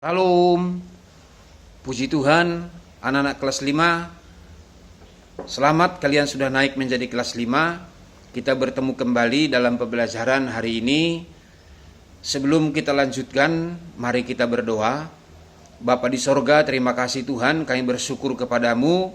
Salam, puji Tuhan, anak-anak kelas 5. Selamat kalian sudah naik menjadi kelas 5. Kita bertemu kembali dalam pembelajaran hari ini. Sebelum kita lanjutkan, mari kita berdoa. Bapa di sorga, terima kasih Tuhan, kami bersyukur kepadamu.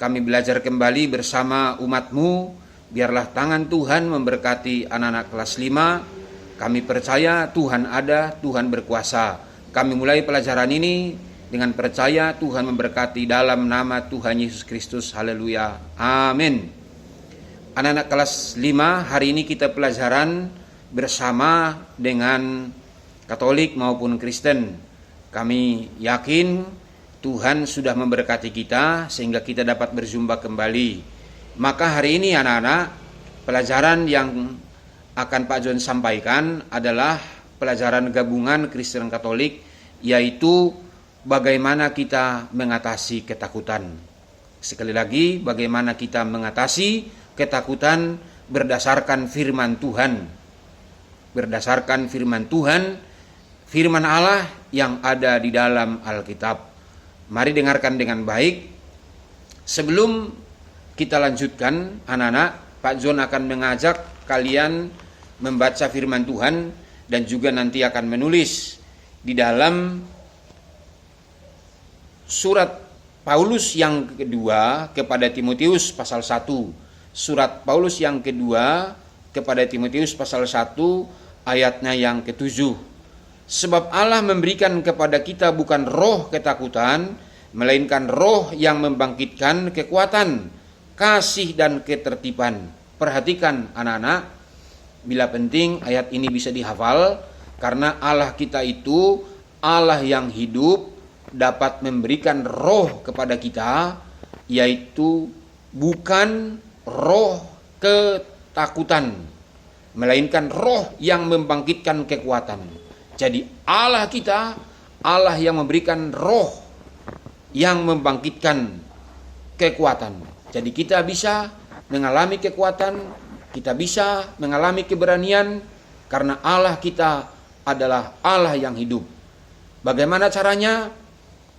Kami belajar kembali bersama umat-Mu. Biarlah tangan Tuhan memberkati anak-anak kelas 5. Kami percaya Tuhan ada, Tuhan berkuasa. Kami mulai pelajaran ini dengan percaya Tuhan memberkati dalam nama Tuhan Yesus Kristus. Haleluya. Amin. Anak-anak kelas 5, hari ini kita pelajaran bersama dengan Katolik maupun Kristen. Kami yakin Tuhan sudah memberkati kita sehingga kita dapat berjumpa kembali. Maka hari ini anak-anak, pelajaran yang akan Pak John sampaikan adalah pelajaran gabungan Kristen Katolik, yaitu bagaimana kita mengatasi ketakutan. Sekali lagi, bagaimana kita mengatasi ketakutan berdasarkan firman Tuhan. Berdasarkan firman Tuhan, firman Allah yang ada di dalam Alkitab. Mari dengarkan dengan baik. Sebelum kita lanjutkan, anak-anak, Pak John akan mengajak kalian membaca firman Tuhan dan juga nanti akan menulis di dalam surat Paulus yang kedua kepada Timotius pasal 1. Surat Paulus yang kedua kepada Timotius pasal 1 ayatnya yang ke-7. Sebab Allah memberikan kepada kita bukan roh ketakutan, melainkan roh yang membangkitkan kekuatan, kasih dan ketertiban. Perhatikan anak-anak, bila penting ayat ini bisa dihafal, karena Allah kita itu Allah yang hidup, dapat memberikan roh kepada kita, yaitu bukan roh ketakutan, melainkan roh yang membangkitkan kekuatan. Jadi Allah kita, Allah yang memberikan roh yang membangkitkan kekuatan. Jadi kita bisa mengalami kekuatan, kita bisa mengalami keberanian karena Allah kita adalah Allah yang hidup. Bagaimana caranya?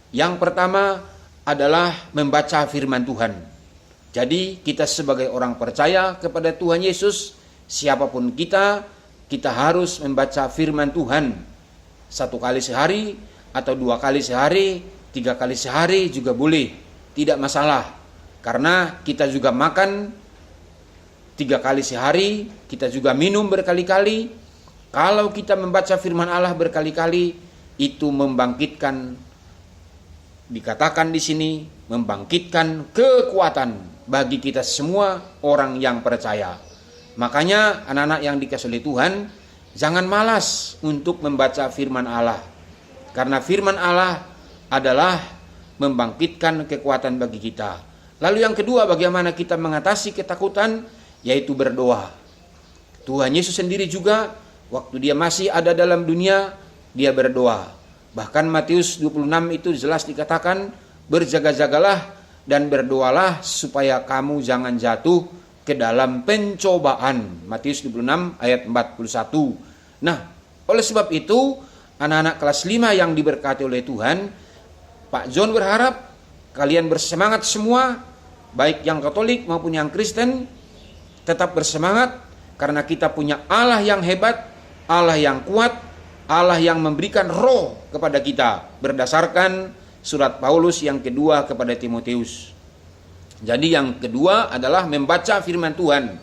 Yang pertama adalah membaca firman Tuhan. Jadi kita sebagai orang percaya kepada Tuhan Yesus, siapapun kita harus membaca firman Tuhan 1 kali sehari atau 2 kali sehari, 3 kali sehari juga boleh, tidak masalah. Karena kita juga makan 3 kali sehari, kita juga minum berkali-kali. Kalau kita membaca firman Allah berkali-kali, itu membangkitkan, dikatakan di sini, membangkitkan kekuatan bagi kita semua orang yang percaya. Makanya anak-anak yang dikasihi oleh Tuhan, jangan malas untuk membaca firman Allah. Karena firman Allah adalah membangkitkan kekuatan bagi kita. Lalu yang kedua, bagaimana kita mengatasi ketakutan? Yaitu berdoa. Tuhan Yesus sendiri juga waktu dia masih ada dalam dunia, dia berdoa. Bahkan Matius 26 itu jelas dikatakan, berjaga-jagalah dan berdoalah supaya kamu jangan jatuh ke dalam pencobaan. Matius 26 ayat 41. Nah, oleh sebab itu anak-anak kelas 5 yang diberkati oleh Tuhan, Pak John berharap kalian bersemangat semua, baik yang Katolik maupun yang Kristen, tetap bersemangat karena kita punya Allah yang hebat, Allah yang kuat, Allah yang memberikan roh kepada kita berdasarkan surat Paulus yang kedua kepada Timotius. Jadi yang kedua adalah membaca firman Tuhan.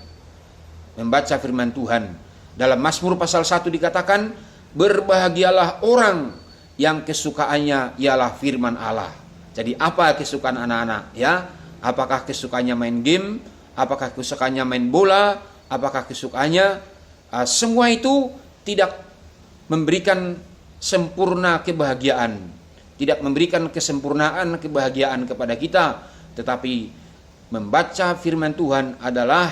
Membaca firman Tuhan. Dalam Mazmur pasal 1 dikatakan, berbahagialah orang yang kesukaannya ialah firman Allah. Jadi apa kesukaan anak-anak ya? Apakah kesukaannya main game? Apakah kesukaannya main bola? Apakah kesukaannya semua itu tidak memberikan sempurna kebahagiaan, tidak memberikan kesempurnaan kebahagiaan kepada kita, tetapi membaca firman Tuhan adalah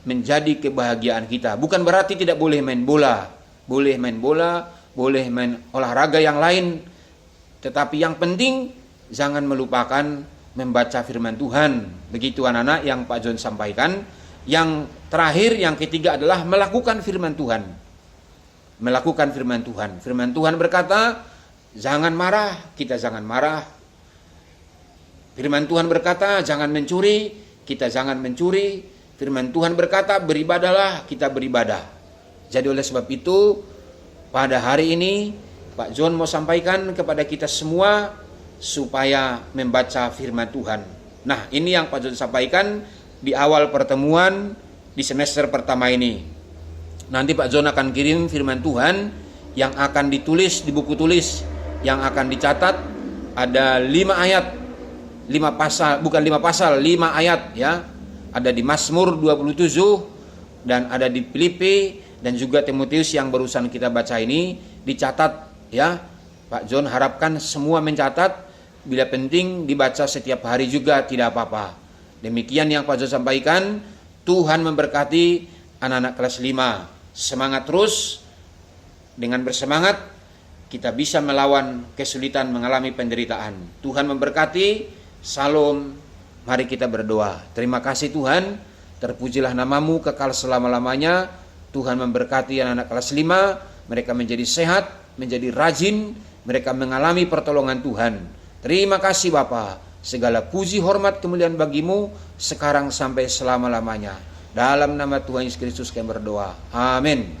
menjadi kebahagiaan kita. Bukan berarti tidak boleh main bola, boleh main bola, boleh main olahraga yang lain, tetapi yang penting jangan melupakan membaca firman Tuhan. Begitu anak-anak yang Pak John sampaikan. Yang terakhir, yang ketiga adalah melakukan firman Tuhan. Melakukan firman Tuhan. Firman Tuhan berkata, jangan marah, kita jangan marah. Firman Tuhan berkata, jangan mencuri, kita jangan mencuri. Firman Tuhan berkata, beribadahlah, kita beribadah. Jadi oleh sebab itu, pada hari ini, Pak John mau sampaikan kepada kita semua, supaya membaca firman Tuhan. Nah, ini yang Pak John sampaikan di awal pertemuan di semester pertama ini. Nanti Pak John akan kirim firman Tuhan yang akan ditulis di buku tulis, yang akan dicatat. Ada 5 ayat, 5 pasal, bukan 5 pasal, 5 ayat ya. Ada di Mazmur 27 dan ada di Filipi dan juga Timotius yang barusan kita baca ini dicatat ya. Pak John harapkan semua mencatat, bila penting dibaca setiap hari juga tidak apa-apa. Demikian yang Pak John sampaikan. Tuhan memberkati anak-anak kelas 5. Semangat terus. Dengan bersemangat kita bisa melawan kesulitan, mengalami penderitaan. Tuhan memberkati. Salam. Mari kita berdoa. Terima kasih Tuhan. Terpujilah namamu kekal selama-lamanya. Tuhan memberkati anak-anak kelas 5. Mereka menjadi sehat, menjadi rajin. Mereka mengalami pertolongan Tuhan. Terima kasih Bapa. Segala puji, hormat, kemuliaan bagimu sekarang sampai selama-lamanya. Dalam nama Tuhan Yesus Kristus kami berdoa. Amin.